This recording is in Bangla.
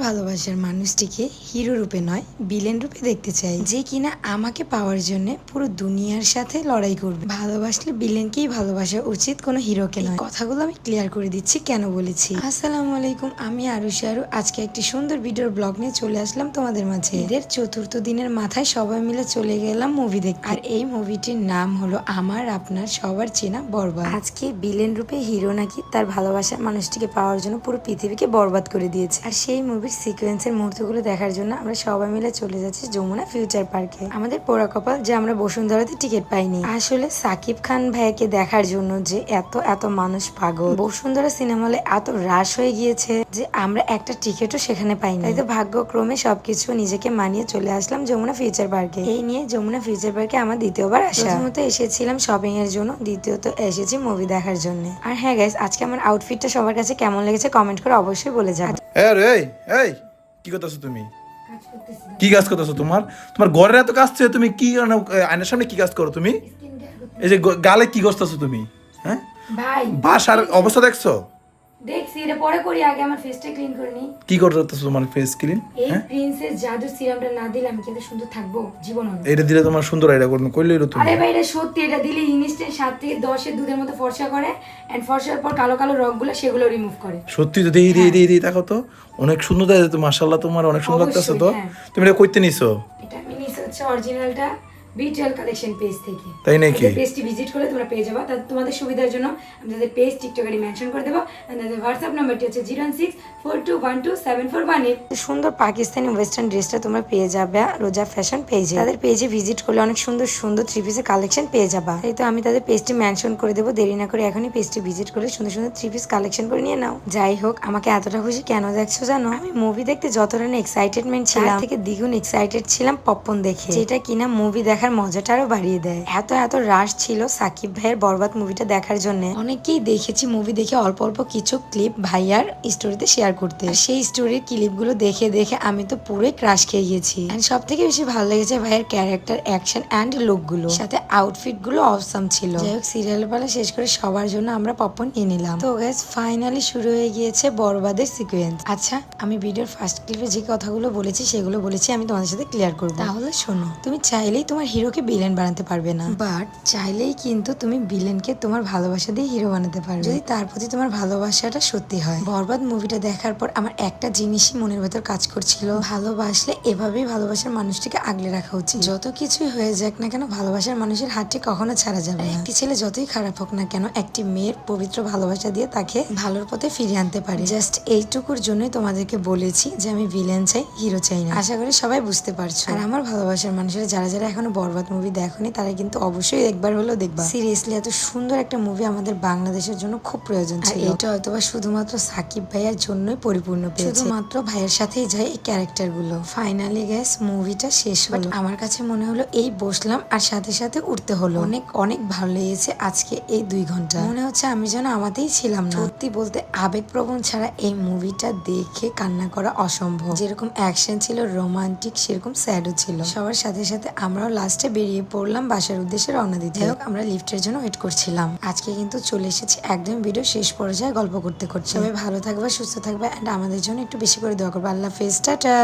ভালোবাসার মানুষটিকে হিরো রূপে নয় ভিলেন রূপে দেখতে চাই, যে কিনা আমাকে পাওয়ার জন্য পুরো দুনিয়ার সাথে লড়াই করবে। ভালোবাসলে ভিলেনকেই ভালোবাসা উচিত, কোনো হিরোকে নয়। কথাগুলো আমি ক্লিয়ার করে দিচ্ছি কেন বলেছি। আসসালামু আলাইকুম, আমি আরুষি আরু। আজকে একটি সুন্দর ভিডিওর ব্লগ নিয়ে চলে আসলাম তোমাদের মাঝে। ঈদের চতুর্থ দিনের মাথায় সবাই মিলে চলে গেলাম মুভি দেখতে, আর এই মুভিটির নাম হলো আমার আপনার সবার চেনা বরবাদ। আজকে ভিলেন রূপে হিরো নাকি তার ভালোবাসার মানুষটিকে পাওয়ার জন্য পুরো পৃথিবীকে বরবাদ করে দিয়েছে। আর সেই মুভির সিকোয়েন্সের মুহূর্তগুলো দেখার জন্য আমরা সবাই মিলে চলে যাচ্ছি যমুনা ফিউচার পার্কে। আমাদের পোড়া কপাল যে আমরা বসুন্ধরাতে টিকিট পাইনি। আসলে সাকিব খান ভাইকে দেখার জন্য যে এত এত মানুষ পাগল, বসুন্ধরা সিনেমা হলে এত রাশ হয়ে গিয়েছে যে আমরা একটা টিকিটও সেখানে পাইনি। তাই তো ভাগ্যক্রমে সবকিছু নিজেকে মানিয়ে চলে আসলাম যমুনা ফিউচার পার্কে। এই নিয়ে যমুনা ফিউচার পার্কে আমার দ্বিতীয়বার আসা। প্রথমত এসেছিলাম শপিং এর জন্য, দ্বিতীয়ত এসেছি মুভি দেখার জন্য। আর হ্যাঁ গাইস, আজকে আমার আউটফিটটা সবার কাছে কেমন লেগেছে কমেন্ট করে অবশ্যই বলে যাবে। এই এই কি করতেছো তুমি? কি কাজ করতেছো? তোমার তোমার ঘরের এত কাজ ছিল, তুমি কি আয়নার সামনে কি কাজ করো তুমি? এই যে গালে কি করতেছো তুমি? হ্যাঁ ভাই, বাসার অবস্থা দেখছো? দেখছি, এটা পরে করি, আগে আমার ফেসটা ক্লিন করে নি। কি করতেছো তোমার ফেস ক্লিন? এই প্রিন্সেস জাদু সিরামটা না দিলে আমি কিন্তু সুন্দর থাকবো জীবন। এটা দিলে তোমার সুন্দর, এটা করলে কইলেই তুমি। আরে ভাই, এটা সত্যি, এটা দিলে ইনস্ট্যান্ট 7 থেকে 10 এর দুধের মতো ফর্সা করে, এন্ড ফর্সার পর কালো কালো রগগুলো সেগুলো রিমুভ করে। সত্যি তো দেই দেই দেই দেখো তো, অনেক সুন্দর দেখতে তো, মাশাআল্লাহ তোমার অনেক সুন্দর লাগতেছে তো। তুমি এটা কইতে নিছো? এটা আমি নিছি হচ্ছে অরিজিনালটা বিটেল কালেকশন পেজ থেকে। তাই নাকি? পেজটি ভিজিট করলে তোমরা পেয়ে যাবে। তাহলে তোমাদের সুবিধার জন্য আমি তাদের পেজ টিকটকে মেনশন করে দেবো, এন্ড তাদের হোয়াটসঅ্যাপ নাম্বারটি হচ্ছে 01642127418। সুন্দর পাকিস্তানি ওয়েস্টার্ন ড্রেসটা তোমরা পেয়ে যাবে রোজা ফ্যাশন পেজে। তাদের পেজে ভিজিট করলে অনেক সুন্দর সুন্দর থ্রি পিসের কালেকশন পেয়ে যাবা। তাই তো আমি তাদের পেজটি মেনশন করে দেবো, দেরি না করে এখনই পেজটি ভিজিট করে সুন্দর সুন্দর থ্রি পিস কালেকশন করে নিয়ে নাও। যাই হোক, আমাকে এতটা খুশি কেন দেখছো জানো? আমি মুভি দেখতে যতটা না এক্সাইটেডমেন্ট ছিলাম, তার থেকে দ্বিগুণ এক্সাইটেড ছিলাম পপকর্ন দেখে, যেটা কিনা মুভি দেখার মজাটা আরো বাড়িয়ে দেয়। এত এত রাশ ছিল সাকিব ভাইয়ের বরবাদ মুভিটা দেখার জন্য। অনেকেই দেখেছি মুভি দেখে অল্প অল্প কিছু ক্লিপ ভাইয়ার স্টোরিতে শেয়ার করতে, সেই স্টোরির ক্লিপ গুলো দেখে দেখে আমি তো পুরোই ক্রাশ খেয়ে গেছি। সব থেকে বেশি ভালো লেগেছে ভাইয়ের ক্যারেক্টার, অ্যাকশন অ্যান্ড লুক গুলো, সাথে আউটফিট গুলো অসম ছিল। যাই হোক, সিরিয়াল পালা শেষ করে সবার জন্য আমরা পপকর্ন নিয়ে নিলাম। তো গাইস, ফাইনালি শুরু হয়ে গিয়েছে বরবাদের সিকোয়েন্স। আচ্ছা, আমি ভিডিওর ফার্স্ট ক্লিপে যে কথাগুলো বলেছি সেগুলো বলেছি আমি তোমাদের সাথে ক্লিয়ার করবো। তাহলে শোনো, তুমি চাইলেই তোমার হিরোকে ভিলেন বানাতে পারবে না, বাট চাইলেই কিন্তু তুমি ভিলেনকে তোমার ভালোবাসা দিয়ে হিরো বানাতে পারবে, যদি তার প্রতি তোমার ভালোবাসাটা সত্যি হয়। বরবাদ মুভিটা দেখার পর আমার একটা জিনিসই মনের ভেতর কাজ করছিল, ভালোবাসলে এভাবেই ভালোবাসার মানুষটিকে আগলে রাখা উচিত। যত কিছুই হয়ে যাক না কেন, ভালোবাসার মানুষের হাতটি কখনো ছাড়া যাবে না। একটি ছেলে যতই খারাপ হোক না কেন, একটি মেয়ের পবিত্র ভালোবাসা দিয়ে তাকে ভালোর পথে ফিরিয়ে আনতে পারে। জাস্ট এইটুকুর জন্যই তোমাদেরকে বলেছি যে আমি ভিলেন চাই, হিরো চাই না। আশা করি সবাই বুঝতে পারছো। আর আমার ভালোবাসার মানুষেরা যারা যারা এখনো বরবাদ মুভি দেখোনি, তারা কিন্তু অবশ্যই একবার হলেও দেখবা। সিরিয়াসলি এত সুন্দর একটা মুভি আমাদের বাংলাদেশের জন্য খুব প্রয়োজন ছিল। এটা হয়তোবা শুধুমাত্র সাকিব ভাইয়ার জন্যই পরিপূর্ণ পেয়েছে, শুধুমাত্র ভাইয়ের সাথেই যায় এই ক্যারেক্টার গুলো। ফাইনালি গ্যাস, মুভিটা শেষ হলো। আমার কাছে মনে হলো এই বসলাম আর সাথে সাথে উঠতে হলো। অনেক অনেক ভালো লেগেছে আজকে এই 2 ঘন্টা। মনে হচ্ছে আমি যেন আমাতেই ছিলাম না। সত্যি বলতে আবেগপ্রবণ ছাড়া এই মুভিটা দেখে কান্না করা অসম্ভব। যেরকম অ্যাকশন ছিল, রোমান্টিক, সেরকম স্যাডও ছিল। সবার সাথে সাথে আমরাও লাস্টে বেরিয়ে পড়লাম বাসার উদ্দেশ্যে রওনা দিতে। যাই হোক, আমরা লিফটের জন্য ওয়েট করছিলাম। আজকে কিন্তু চলে এসেছি একদম ভিডিও শেষ পর্যায়ে গল্প করতে করতে। সবাই ভালো থাকবে, সুস্থ থাকবে, এন্ড আমাদের জন্য একটু বেশি করে দোয়া করবে। আল্লাহ হাফেজ, টাটা।